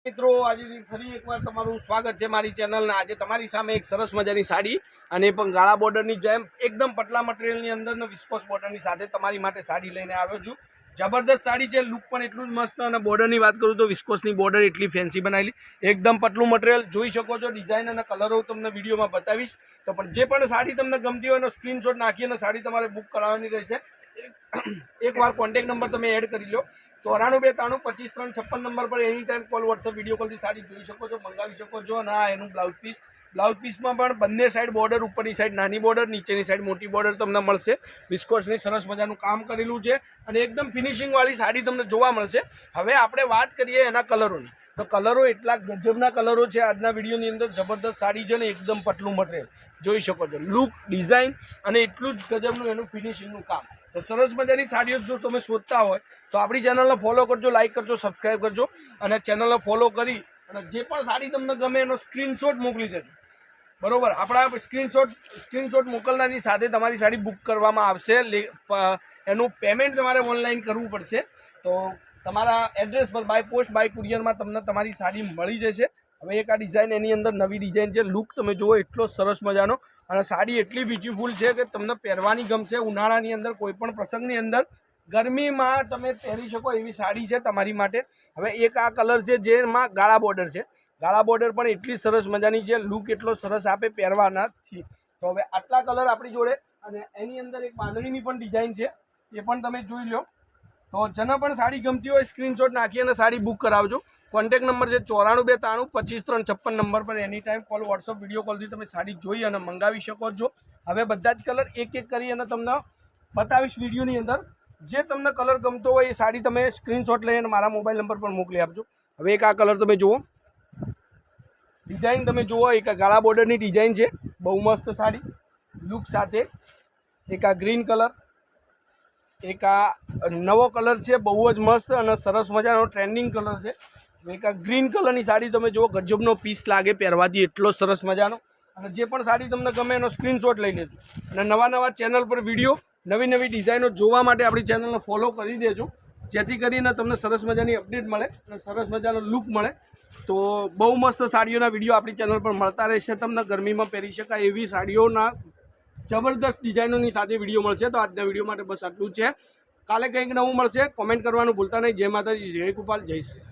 મિત્રો આજે ફરી એકવાર તમારું સ્વાગત છે મારી ચેનલના। આજે તમારી સામે એક સરસ મજાની સાડી અને પણ ગાળા બોર્ડરની જેમ એકદમ પતલા મટીરિયલની અંદરનો વિસ્કોસ બોર્ડરની સાથે તમારી માટે સાડી લઈને આવ્યો છું। જબરદસ્ત સાડી છે, લુક પણ એટલું જ મસ્ત અને બોર્ડરની વાત કરું તો વિસ્કોસની બોર્ડર એટલી ફેન્સી બનાવેલી, એકદમ પતલું મટીરિયલ જોઈ શકો છો। ડિઝાઇન અને કલરો તમને વિડીયોમાં બતાવીશ, તો પણ જે પણ સાડી તમને ગમતી હોય એનો સ્ક્રીનશોટ નાખી અને સાડી તમારે બુક કરાવવાની રહેશે। એકવાર કોન્ટેક્ટ નંબર તમે એડ કરી લો, 94 92 25 3 56 નંબર પર any time call WhatsApp video કોલથી સાડી જોઈ શકો છો, મંગાવી શકો છો। અને આ એનું બ્લાઉઝ પીસમાં પણ બંને સાઈડ બોર્ડર, ઉપરની સાઈડ નાની બોર્ડર, નીચેની સાઈડ મોટી બોર્ડર તમને મળશે। વિસ્કોસની સરસ મજાનું કામ કરેલું છે અને એકદમ ફિનિશિંગવાળી સાડી તમને જોવા મળશે। હવે આપણે વાત કરીએ એના કલરોની, તો કલરો એટલા ગજબના કલરો છે આજના વિડીયોની અંદર। જબરદસ્ત સાડી છે ને એકદમ પતલું મટીરિયલ જોઈ શકો છો, લુક, ડિઝાઇન અને એટલું જ ગજબનું એનું ફિનિશિંગનું કામ। તો સરસ મજાની સાડીઓ જો તમે શોધતા હોય તો આપણી ચેનલને ફોલો કરજો, લાઇક કરજો, સબસ્ક્રાઈબ કરજો અને ચેનલને ફોલો કરી અને જે પણ સાડી તમને ગમે એનો સ્ક્રીનશોટ મોકલી દેજો, બરાબર। આપણા સ્ક્રીનશોટ મોકલનારની સાથે તમારી સાડી બુક કરવામાં આવશે। એનું પેમેન્ટ તમારે ઓનલાઈન કરવું પડશે, તો તમારા એડ્રેસ પર બાય પોસ્ટ, બાય કુરિયરમાં તમને તમારી સાડી મળી જશે। હવે એક આ ડિઝાઇન, એની અંદર નવી ડિઝાઇન છે, લુક તમે જુઓ એટલો સરસ મજાનો અને સાડી એટલી બ્યુટીફુલ છે કે તમને પહેરવાની ગમશે। ઉનાળાની અંદર કોઈપણ પ્રસંગની અંદર ગરમીમાં તમે પહેરી શકો એવી સાડી છે તમારી માટે। હવે એક આ કલર છે જેમાં ગાળા બોર્ડર છે, ગાળા બોર્ડર પણ એટલી સરસ મજાની છે, લુક એટલો સરસ આપે પહેરવાનાથી। તો હવે આટલા કલર આપણી જોડે અને એની અંદર એક બાંધણીની પણ ડિઝાઇન છે, એ પણ તમે જોઈ લો। તો જેને પણ સાડી ગમતી હોય સ્ક્રીનશોટ નાખી અને સાડી બુક કરાવજો। કોન્ટેક્ટ નંબર છે 94 92 25 3 56 નંબર પર any time call WhatsApp video કોલથી તમે સાડી જોઈ અને મંગાવી શકો છો। હવે બધા જ કલર એક એક કરી અને તમને બતાવીશ વિડીયોની અંદર। જે તમને કલર ગમતો હોય એ સાડી તમે સ્ક્રીનશોટ લઈને મારા મોબાઈલ નંબર પર મોકલી આપજો। હવે એક આ કલર તમે જુઓ, ડિઝાઇન તમે જુઓ, એક ગાળા બોર્ડરની ડિઝાઇન છે, બહુ મસ્ત સાડી લુક સાથે। એક આ ગ્રીન કલર, એક આ નવો કલર છે, બહુ જ મસ્ત અને સરસ મજાનો ટ્રેન્ડિંગ કલર છે। એક આ ગ્રીન કલરની સાડી તમે જુઓ, ગજબનો પીસ લાગે પહેરવાથી એટલો સરસ મજાનો। અને જે પણ સાડી તમને ગમે એનો સ્ક્રીનશોટ લઈ લેજો અને નવા ચેનલ પર વિડીયો, નવી ડિઝાઇનો જોવા માટે આપણી ચેનલને ફોલો કરી દેજો, જેથી કરીને તમને સરસ મજાની અપડેટ મળે અને સરસ મજાનો લુક મળે। તો બહુ મસ્ત સાડીઓના વિડીયો આપણી ચેનલ પર મળતા રહેશે। તમને ગરમીમાં પહેરી શકાય એવી સાડીઓના જબરદસ્ત ડિઝાઇનોની સાથે વિડીયો મળશે। તો આજના વિડીયો માટે બસ આટલું જ છે, કાલે કંઈક નવું મળશે। કોમેન્ટ કરવાનું ભૂલતા નહીં। જય માતાજી, જય ગોપાલ, જય શ્રી।